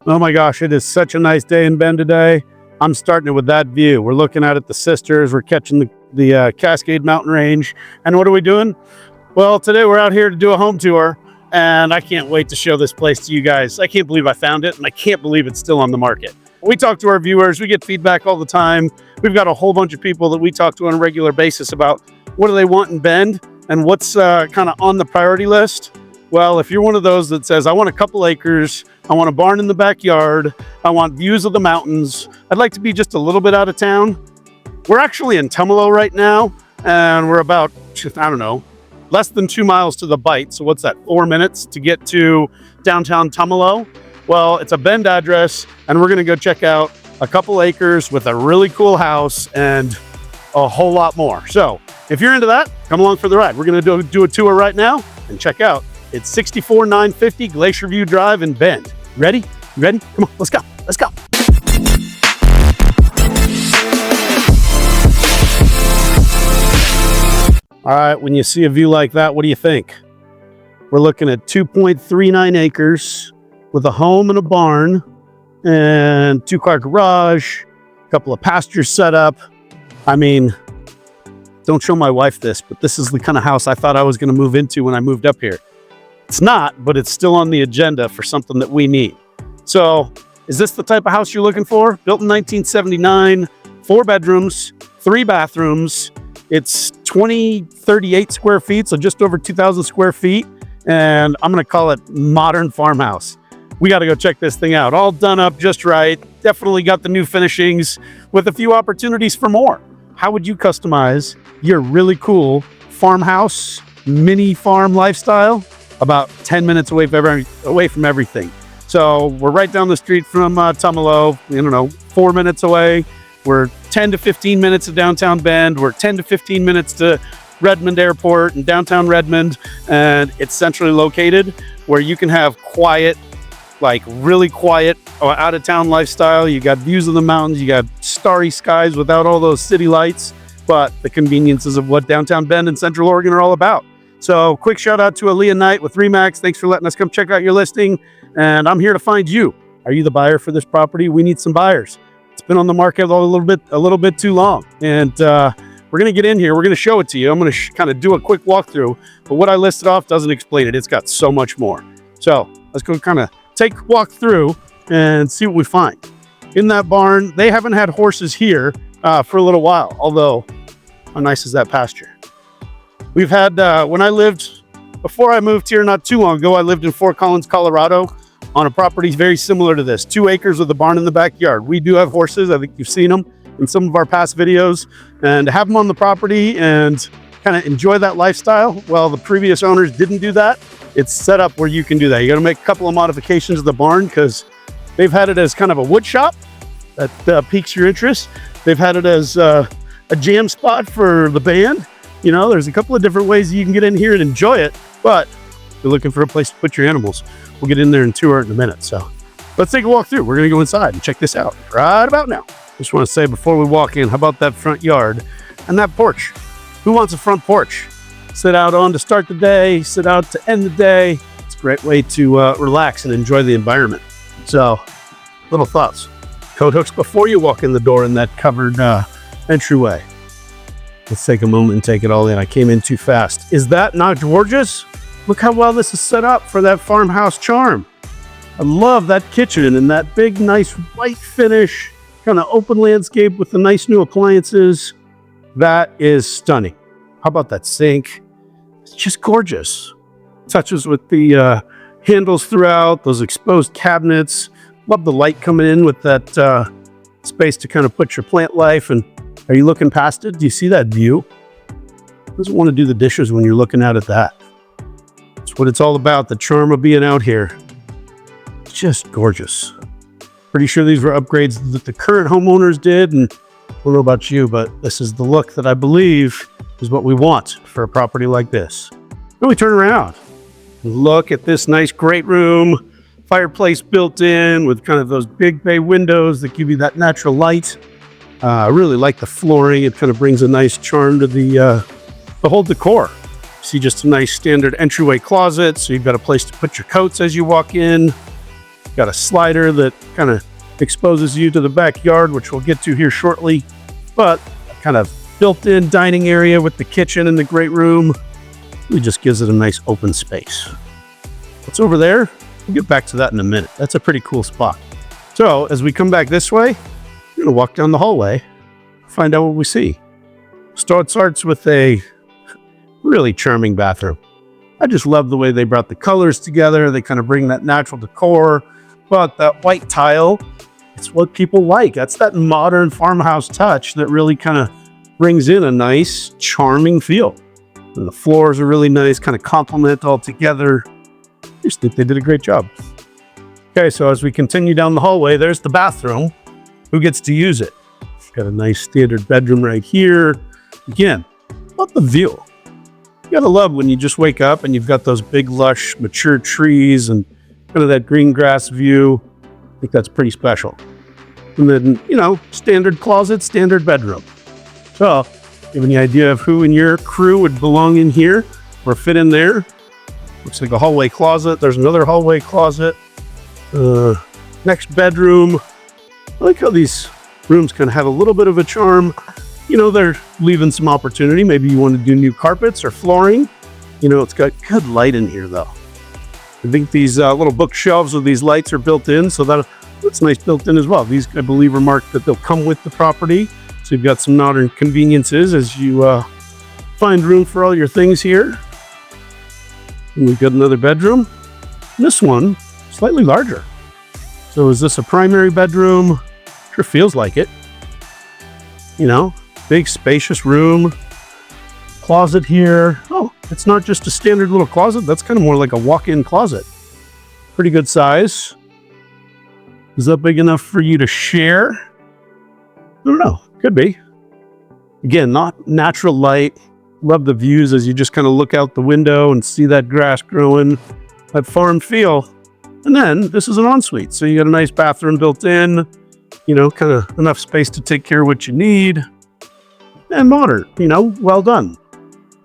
Oh my gosh, it is such a nice day in Bend today. I'm starting it with that view. We're looking out at the Sisters. We're catching the Cascade Mountain Range. And what are we doing? Well, today we're out here to do a home tour, and I can't wait to show this place to you guys. I can't believe I found it, and I can't believe it's still on the market. We talk to our viewers. We get feedback all the time. We've got a whole bunch of people that we talk to on a regular basis about what do they want in Bend and what's kind of on the priority list. Well, if you're one of those that says, I want a couple acres, I want a barn in the backyard, I want views of the mountains, I'd like to be just a little bit out of town. We're actually in Tumalo right now, and we're about, I don't know, less than 2 miles to the bite. So what's that, 4 minutes to get to downtown Tumalo? Well, it's a Bend address, and we're gonna go check out a couple acres with a really cool house and a whole lot more. So if you're into that, come along for the ride. We're gonna do a tour right now and check out. It's 64950 Glacier View Drive in Bend. Ready? You ready? Come on, let's go. Let's go. All right, when you see a view like that, what do you think? We're looking at 2.39 acres with a home and a barn and 2-car garage, a couple of pastures set up. I mean, don't show my wife this, but this is the kind of house I thought I was going to move into when I moved up here. It's not, but it's still on the agenda for something that we need. So is this the type of house you're looking for? Built in 1979, 4 bedrooms, 3 bathrooms. It's 2038 square feet, so just over 2,000 square feet. And I'm going to call it modern farmhouse. We got to go check this thing out. All done up just right. Definitely got the new finishings with a few opportunities for more. How would you customize your really cool farmhouse, mini farm lifestyle? About 10 minutes away from everything. So we're right down the street from Tumalo, 4 minutes away. We're 10 to 15 minutes to downtown Bend. We're 10 to 15 minutes to Redmond Airport and downtown Redmond. And it's centrally located where you can have quiet, like really quiet out of town lifestyle. You got views of the mountains, you got starry skies without all those city lights, but the conveniences of what downtown Bend and Central Oregon are all about. So quick shout out to Aaliyah Knight with Remax. Thanks for letting us come check out your listing. And I'm here to find you. Are you the buyer for this property? We need some buyers. It's been on the market a little bit too long. And we're going to get in here. We're going to show it to you. I'm going to kind of do a quick walkthrough. But what I listed off doesn't explain it. It's got so much more. So let's go kind of take a walk through and see what we find. In that barn, they haven't had horses here for a little while. Although, how nice is that pasture? We've had, before I moved here not too long ago, I lived in Fort Collins, Colorado on a property very similar to this. 2 acres with a barn in the backyard. We do have horses. I think you've seen them in some of our past videos. And to have them on the property and kind of enjoy that lifestyle, well, the previous owners didn't do that. It's set up where you can do that. You got to make a couple of modifications to the barn because they've had it as kind of a wood shop that piques your interest. They've had it as a jam spot for the band. There's a couple of different ways you can get in here and enjoy it, but if you're looking for a place to put your animals, we'll get in there and tour it in a minute. So let's take a walk through. We're going to go inside and check this out right about now. Just want to say before we walk in, how about that front yard and that porch? Who wants a front porch? Sit out on to start the day, sit out to end the day. It's a great way to relax and enjoy the environment. So, little thoughts. Coat hooks before you walk in the door in that covered entryway. Let's take a moment and take it all in. I came in too fast. Is that not gorgeous? Look how well this is set up for that farmhouse charm. I love that kitchen and that big, nice white finish, kind of open landscape with the nice new appliances. That is stunning. How about that sink? It's just gorgeous. Touches with the handles throughout, those exposed cabinets. Love the light coming in with that space to kind of put your plant life. And are you looking past it? Do you see that view? Who doesn't want to do the dishes when you're looking out at that? That's what it's all about, the charm of being out here. It's just gorgeous. Pretty sure these were upgrades that the current homeowners did, and I don't know about you, but this is the look that I believe is what we want for a property like this. Then we turn around and look at this nice great room, fireplace built in with kind of those big bay windows that give you that natural light. I really like the flooring. It kind of brings a nice charm to the whole decor. See just a nice standard entryway closet, so you've got a place to put your coats as you walk in. Got a slider that kind of exposes you to the backyard, which we'll get to here shortly. But kind of built-in dining area with the kitchen and the great room. It just gives it a nice open space. What's over there? We'll get back to that in a minute. That's a pretty cool spot. So as we come back this way, we're gonna walk down the hallway, find out what we see. So it starts with a really charming bathroom. I just love the way they brought the colors together. They kind of bring that natural decor, but that white tile, it's what people like. That's that modern farmhouse touch that really kind of brings in a nice, charming feel. And the floors are really nice, kind of complement all together. I just think they did a great job. Okay, so as we continue down the hallway, there's the bathroom. Who gets to use it? Got a nice standard bedroom right here. Again, love the view. You gotta love when you just wake up and you've got those big, lush, mature trees and kind of that green grass view. I think that's pretty special. And then, you know, standard closet, standard bedroom. So, you have any idea of who in your crew would belong in here or fit in there? Looks like a hallway closet. There's another hallway closet. Next bedroom. I like how these rooms kind of have a little bit of a charm. You know, they're leaving some opportunity. Maybe you want to do new carpets or flooring. You know, it's got good light in here, though. I think these little bookshelves with these lights are built in, so that's nice built in as well. These, I believe, are marked that they'll come with the property. So you've got some modern conveniences as you find room for all your things here. And we've got another bedroom. This one, slightly larger. So is this a primary bedroom? Sure feels like it. You know, big spacious room. Closet here. Oh, it's not just a standard little closet. That's kind of more like a walk-in closet. Pretty good size. Is that big enough for you to share? I don't know. Could be. Again, not natural light. Love the views as you just kind of look out the window and see that grass growing. That farm feel. And then this is an ensuite. So you got a nice bathroom built in. You know, kind of enough space to take care of what you need. And modern, you know, well done.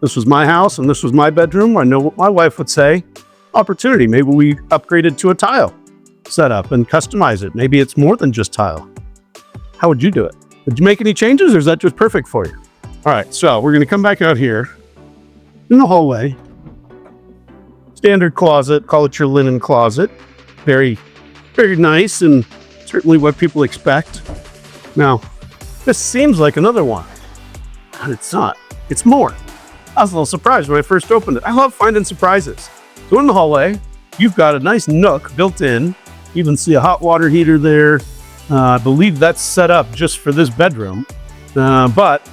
This was my house and this was my bedroom. I know what my wife would say. Opportunity. Maybe we upgraded to a tile setup and customize it. Maybe it's more than just tile. How would you do it? Did you make any changes or is that just perfect for you? All right, so we're going to come back out here in the hallway. Standard closet, call it your linen closet. Very, very nice and certainly what people expect. Now, this seems like another one, but it's not. It's more. I was a little surprised when I first opened it. I love finding surprises. So in the hallway, you've got a nice nook built in. You even see a hot water heater there. I believe that's set up just for this bedroom, but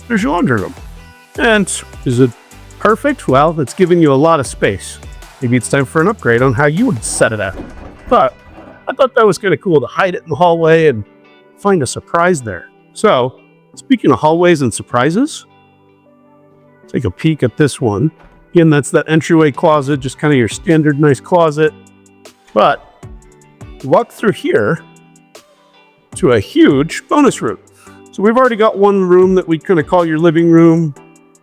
there's your laundry room. And is it perfect? Well, it's giving you a lot of space. Maybe it's time for an upgrade on how you would set it up. But I thought that was kind of cool to hide it in the hallway and find a surprise there. So, speaking of hallways and surprises, take a peek at this one. Again, that's that entryway closet, just kind of your standard nice closet. But walk through here to a huge bonus room. So we've already got one room that we kind of call your living room,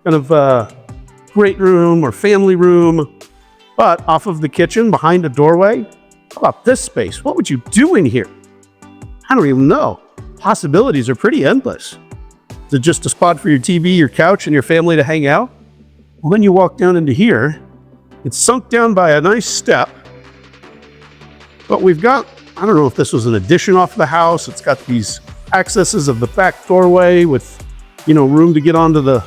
kind of a great room or family room. But off of the kitchen, behind a doorway, how about this space? What would you do in here? I don't even know. Possibilities are pretty endless. Is it just a spot for your TV, your couch, and your family to hang out? Well, then you walk down into here. It's sunk down by a nice step. But we've got, I don't know if this was an addition off the house. It's got these accesses of the back doorway with, you know, room to get onto the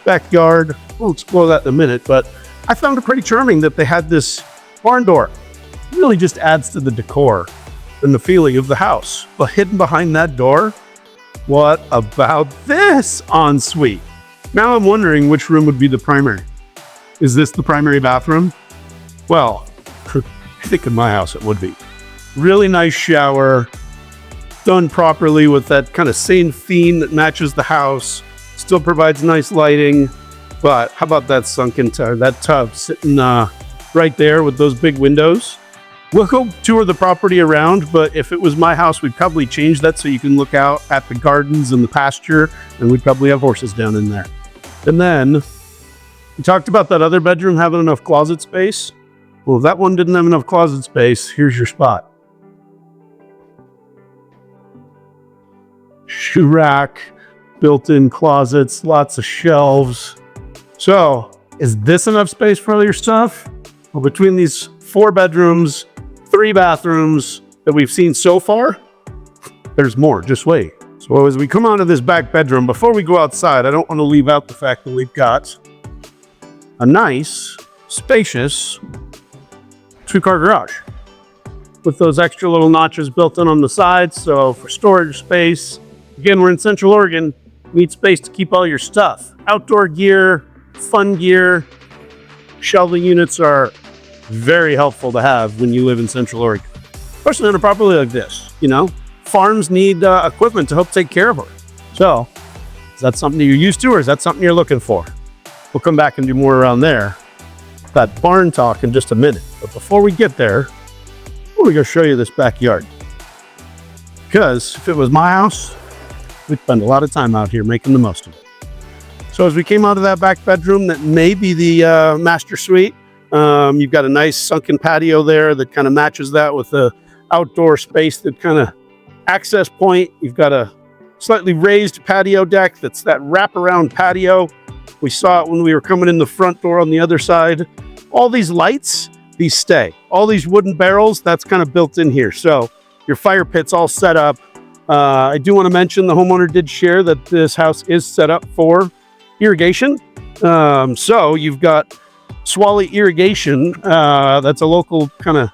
backyard. We'll explore that in a minute, but I found it pretty charming that they had this barn door. It really just adds to the decor and the feeling of the house. But hidden behind that door, what about this ensuite? Now I'm wondering which room would be the primary. Is this the primary bathroom? Well, I think in my house it would be. Really nice shower, done properly with that kind of same theme that matches the house, still provides nice lighting. But how about that sunken tub, that tub sitting right there with those big windows? We'll go tour the property around, but if it was my house, we'd probably change that so you can look out at the gardens and the pasture, and we'd probably have horses down in there. And then we talked about that other bedroom having enough closet space. Well, if that one didn't have enough closet space, here's your spot. shoe rack, built-in closets, lots of shelves. So is this enough space for all your stuff? Well, between these 4 bedrooms, 3 bathrooms that we've seen so far, there's more, just wait. So as we come onto this back bedroom, before we go outside, I don't want to leave out the fact that we've got a nice, spacious 2-car garage with those extra little notches built in on the sides. So for storage space, again, we're in Central Oregon, you need space to keep all your stuff. Outdoor gear, fun gear. Shelving units are very helpful to have when you live in Central Oregon, especially on a property like this. You know, farms need equipment to help take care of them. So is that something you're used to, or is that something you're looking for? We'll come back and do more around there. That barn talk in just a minute. But before we get there, I'm gonna go show you this backyard. Because if it was my house, we'd spend a lot of time out here making the most of it. So as we came out of that back bedroom, that may be the master suite. You've got a nice sunken patio there that kind of matches that with the outdoor space, that kind of access point. You've got a slightly raised patio deck that's that wraparound patio. We saw it when we were coming in the front door on the other side. All these lights, these stay. All these wooden barrels, that's kind of built in here. So your fire pit's all set up. I do want to mention the homeowner did share that this house is set up for irrigation. So you've got Swally Irrigation. That's a local kind of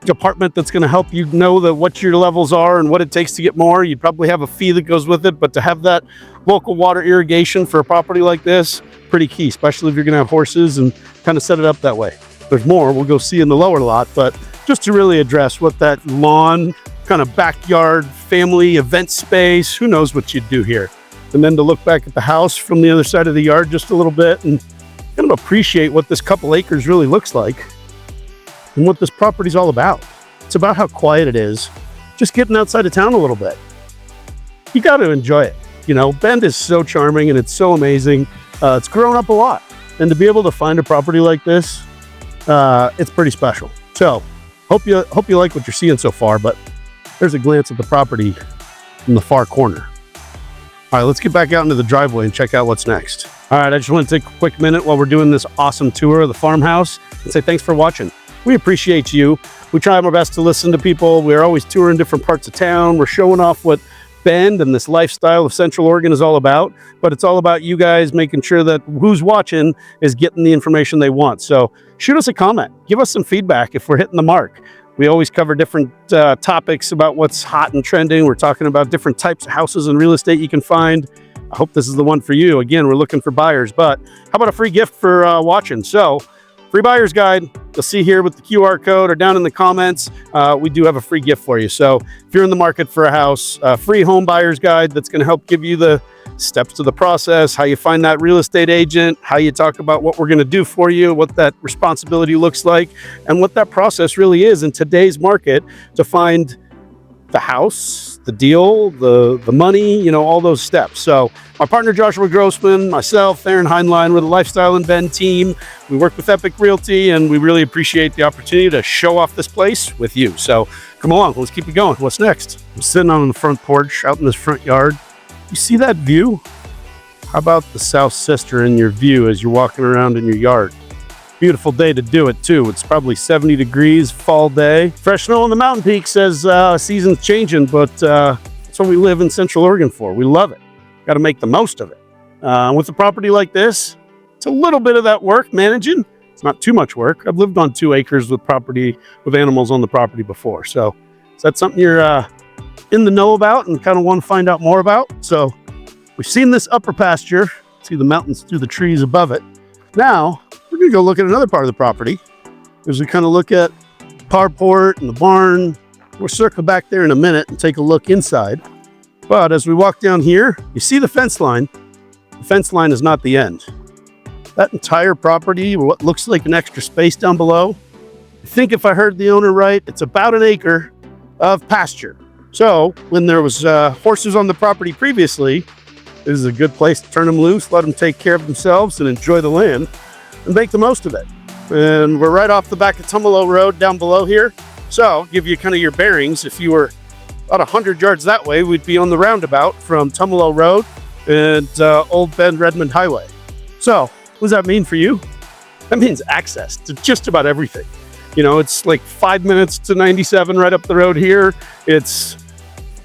department that's going to help you know what your levels are and what it takes to get more. You'd probably have a fee that goes with it, but to have that local water irrigation for a property like this, pretty key, especially if you're going to have horses, and kind of set it up that way. There's more we'll go see in the lower lot, but just to really address what that lawn, kind of backyard, family event space, who knows what you'd do here. And then to look back at the house from the other side of the yard just a little bit and kind of appreciate what this couple acres really looks like and what this property's all about. It's about how quiet it is, just getting outside of town a little bit. You got to enjoy it. You know, Bend is so charming and it's so amazing. It's grown up a lot. And to be able to find a property like this, it's pretty special. So hope you like what you're seeing so far, but there's a glance at the property in the far corner. All right, let's get back out into the driveway and check out what's next. All right, I just want to take a quick minute while we're doing this awesome tour of the farmhouse and say thanks for watching. We appreciate you. We try our best to listen to people. We're always touring different parts of town. We're showing off what Bend and this lifestyle of Central Oregon is all about, but it's all about you guys making sure that who's watching is getting the information they want. So shoot us a comment, give us some feedback if we're hitting the mark. We always cover different topics about what's hot and trending. We're talking about different types of houses and real estate you can find. I hope this is the one for you. Again, we're looking for buyers, but how about a free gift for watching? So free buyer's guide, you'll see here with the QR code or down in the comments, we do have a free gift for you. So if you're in the market for a house, a free home buyer's guide that's going to help give you the steps to the process, how you find that real estate agent, how you talk about what we're going to do for you, what that responsibility looks like, and what that process really is in today's market to find the house, the deal, the money, you know, all those steps. So my partner Joshua Grossman, myself, Aaron Heinlein, we're the Lifestyle and Bend team. We work with Epic Realty, and we really appreciate the opportunity to show off this place with you. So come along, let's keep it going. What's next? I'm sitting on the front porch out in this front yard. You see that view? How about the South Sister in your view as you're walking around in your yard? Beautiful day to do it too. It's probably 70 degrees, fall day. Fresh snow on the mountain peak says season's changing, but that's what we live in Central Oregon for. We love it. Got to make the most of it. With a property like this, it's a little bit of that work managing. It's not too much work. I've lived on 2 acres with animals on the property before. So is that something you're in the know about and kind of want to find out more about? So we've seen this upper pasture, see the mountains through the trees above it. Now we're going to go look at another part of the property as we kind of look at carport and the barn. We'll circle back there in a minute and take a look inside. But as we walk down here, you see the fence line. The fence line is not the end. That entire property, what looks like an extra space down below, I think if I heard the owner right, it's about an acre of pasture. So when there was horses on the property previously, this is a good place to turn them loose, let them take care of themselves and enjoy the land and make the most of it. And we're right off the back of Tumalo Road down below here. So give you kind of your bearings. If you were About 100 yards that way, we'd be on the roundabout from Tumalo Road and Old Bend Redmond Highway. So what does that mean for you? That means access to just about everything. You know, it's like 5 minutes to 97 right up the road here. It's,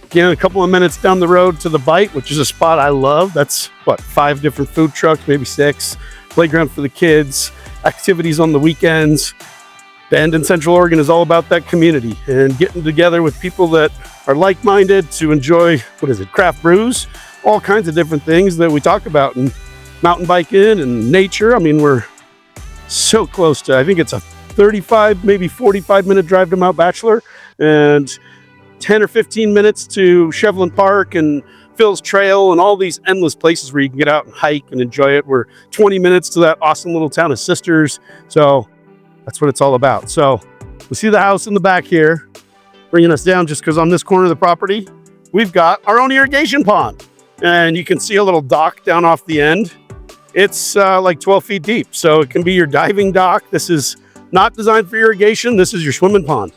again, a couple of minutes down the road to the Bite, which is a spot I love. That's what, 5 different food trucks, maybe 6. Playground for the kids, activities on the weekends. Bend in Central Oregon is all about that community and getting together with people that are like-minded to enjoy, craft brews, all kinds of different things that we talk about, and mountain biking and nature. I mean, we're so close to, I think it's a 35, maybe 45-minute drive to Mount Bachelor, and 10 or 15 minutes to Shevlin Park and Phil's Trail and all these endless places where you can get out and hike and enjoy it. We're 20 minutes to that awesome little town of Sisters. So that's what it's all about. So we see the house in the back here, bringing us down just because on this corner of the property, we've got our own irrigation pond. And you can see a little dock down off the end. It's like 12 feet deep. So it can be your diving dock. This is not designed for irrigation. This is your swimming pond.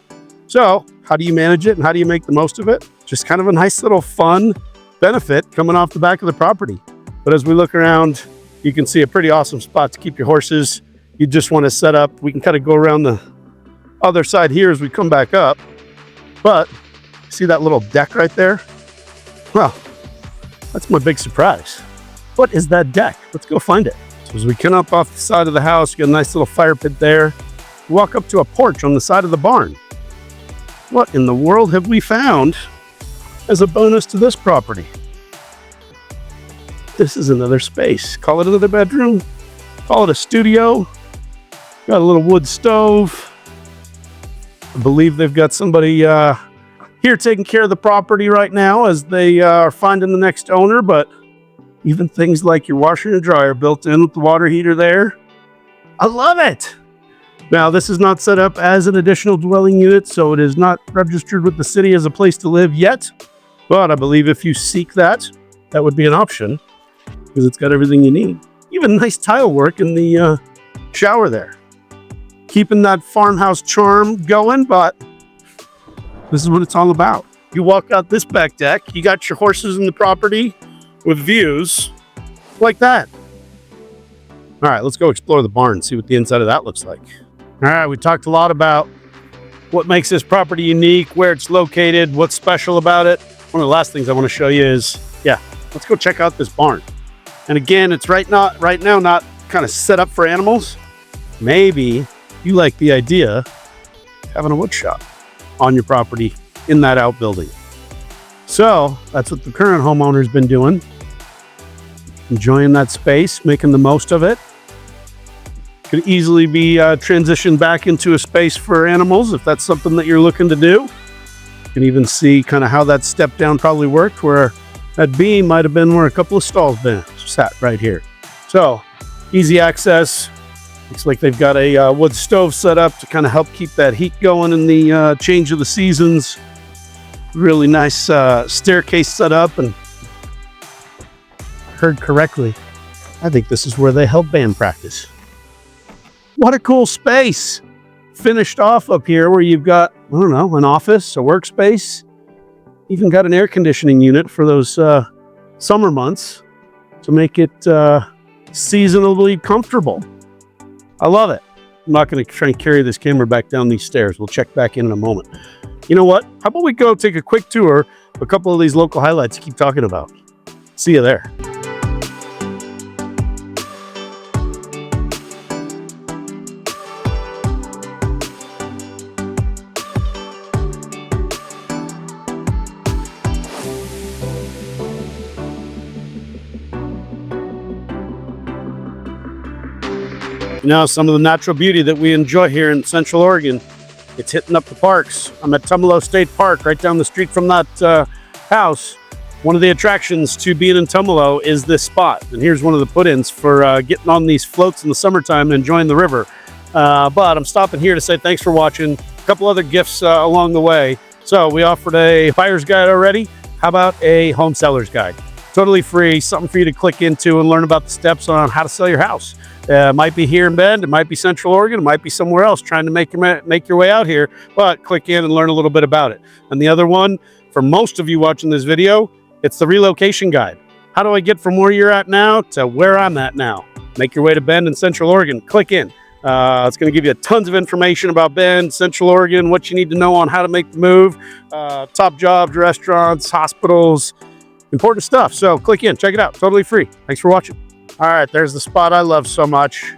So how do you manage it and how do you make the most of it? Just kind of a nice little fun benefit coming off the back of the property. But as we look around, you can see a pretty awesome spot to keep your horses. You just want to set up. We can kind of go around the other side here as we come back up. But see that little deck right there? Well, that's my big surprise. What is that deck? Let's go find it. So as we come up off the side of the house, we got a nice little fire pit there. Walk up to a porch on the side of the barn. What in the world have we found as a bonus to this property? This is another space. Call it another bedroom. Call it a studio. Got a little wood stove. I believe they've got somebody here taking care of the property right now as they are finding the next owner, but even things like your washer and dryer built in with the water heater there. I love it. Now, this is not set up as an additional dwelling unit, so it is not registered with the city as a place to live yet. But I believe if you seek that, that would be an option because it's got everything you need. Even nice tile work in the shower there. Keeping that farmhouse charm going, but this is what it's all about. You walk out this back deck, you got your horses in the property with views like that. All right, let's go explore the barn and see what the inside of that looks like. All right, we talked a lot about what makes this property unique, where it's located, what's special about it. One of the last things I want to show you is, let's go check out this barn. And again, it's right now not kind of set up for animals. Maybe you like the idea of having a wood shop on your property in that outbuilding. So that's what the current homeowner's been doing. Enjoying that space, making the most of it. Could easily be transitioned back into a space for animals if that's something that you're looking to do. You can even see kind of how that step down probably worked, where that beam might have been where a couple of stalls been sat right here. So easy access. Looks like they've got a wood stove set up to kind of help keep that heat going in the change of the seasons. Really nice staircase set up, and heard correctly, I think this is where they held band practice. What a cool space. Finished off up here where you've got, I don't know, an office, a workspace. Even got an air conditioning unit for those summer months to make it seasonably comfortable. I love it. I'm not going to try and carry this camera back down these stairs. We'll check back in a moment. You know what? How about we go take a quick tour of a couple of these local highlights you keep talking about. See you there. Now, some of the natural beauty that we enjoy here in Central Oregon, it's hitting up the parks. I'm at Tumalo State Park, right down the street from that house. One of the attractions to being in Tumalo is this spot. And here's one of the put-ins for getting on these floats in the summertime and enjoying the river. But I'm stopping here to say thanks for watching. A couple other gifts along the way. So we offered a buyer's guide already. How about a home seller's guide? Totally free, something for you to click into and learn about the steps on how to sell your house. Might be here in Bend, it might be Central Oregon, it might be somewhere else trying to make your way out here, but click in and learn a little bit about it. And the other one, for most of you watching this video, it's the relocation guide. How do I get from where you're at now to where I'm at now? Make your way to Bend in Central Oregon, click in. It's going to give you tons of information about Bend, Central Oregon, what you need to know on how to make the move, top jobs, restaurants, hospitals, important stuff. So click in, check it out, totally free. Thanks for watching. All right, there's the spot I love so much.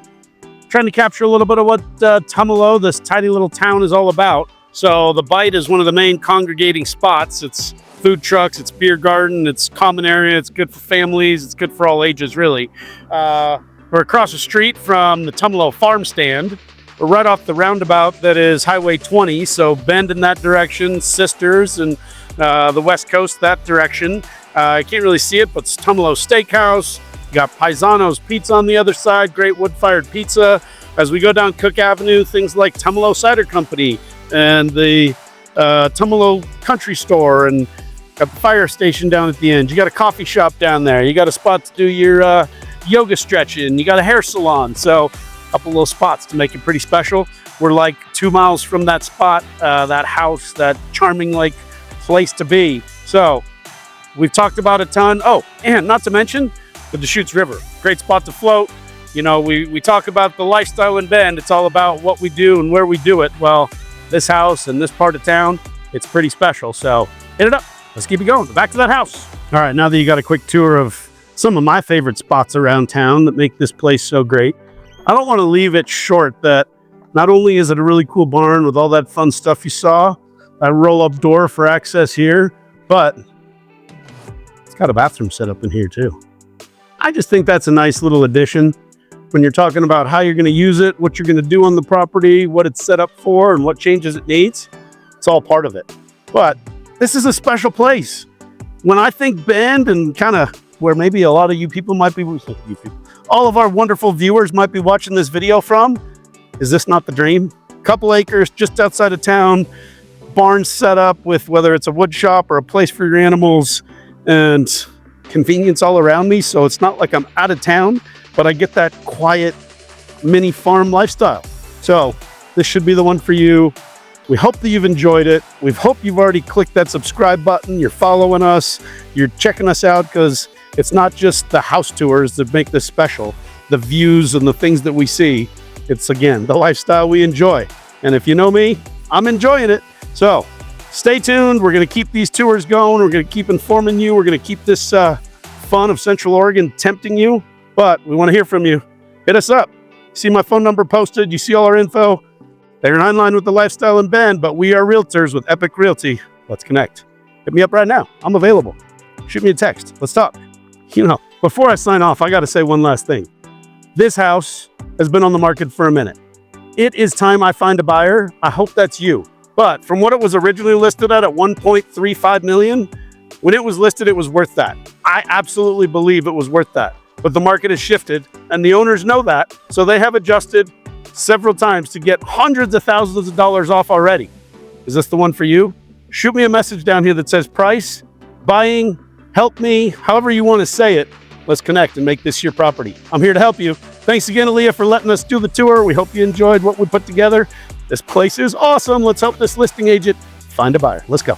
Trying to capture a little bit of what Tumalo, this tiny little town, is all about. So the Bite is one of the main congregating spots. It's food trucks, it's beer garden, it's common area, it's good for families, it's good for all ages, really. We're across the street from the Tumalo farm stand. We're right off the roundabout that is Highway 20, so Bend in that direction, Sisters, and the West Coast that direction. I can't really see it, but it's Tumalo Steakhouse. You got Paisano's Pizza on the other side, great wood-fired pizza. As we go down Cook Avenue, things like Tumalo Cider Company and the Tumalo Country Store, and got the fire station down at the end. You got a coffee shop down there. You got a spot to do your yoga stretching. You got a hair salon. So a couple little spots to make it pretty special. We're like 2 miles from that spot, that house, that charming like place to be. So we've talked about a ton. Oh, and not to mention the Deschutes River, great spot to float. You know, we talk about the lifestyle in Bend. It's all about what we do and where we do it. Well, this house and this part of town, it's pretty special. So hit it up. Let's keep it going. Back to that house. All right, now that you got a quick tour of some of my favorite spots around town that make this place so great, I don't want to leave it short that not only is it a really cool barn with all that fun stuff you saw, a roll-up door for access here, but it's got a bathroom set up in here too. I just think that's a nice little addition when you're talking about how you're going to use it, what you're going to do on the property, what it's set up for, and what changes it needs. It's all part of it. But this is a special place. When I think Bend and kind of where maybe a lot of you people might be, all of our wonderful viewers might be watching this video from, is this not the dream? Couple acres just outside of town, barn set up with whether it's a wood shop or a place for your animals, and convenience all around me. So it's not like I'm out of town, but I get that quiet mini farm lifestyle. So this should be the one for you. We hope that you've enjoyed it. We hope you've already clicked that subscribe button. You're following us. You're checking us out, because it's not just the house tours that make this special, the views and the things that we see. It's, again, the lifestyle we enjoy. And if you know me, I'm enjoying it. So stay tuned. We're going to keep these tours going. We're going to keep informing you. We're going to keep this fun of Central Oregon tempting you. But we want to hear from you. Hit us up. See my phone number posted. You see all our info. They're in line with the lifestyle in Bend, but we are realtors with Epic Realty. Let's connect. Hit me up right now. I'm available. Shoot me a text. Let's talk. You know, before I sign off, I got to say one last thing. This house has been on the market for a minute. It is time I find a buyer. I hope that's you. But from what it was originally listed at $1.35 million, when it was listed, it was worth that. I absolutely believe it was worth that. But the market has shifted, and the owners know that, so they have adjusted several times to get hundreds of thousands of dollars off already. Is this the one for you? Shoot me a message down here that says price, buying, help me, however you want to say it. Let's connect and make this your property. I'm here to help you. Thanks again, Aaliyah, for letting us do the tour. We hope you enjoyed what we put together. This place is awesome. Let's help this listing agent find a buyer. Let's go.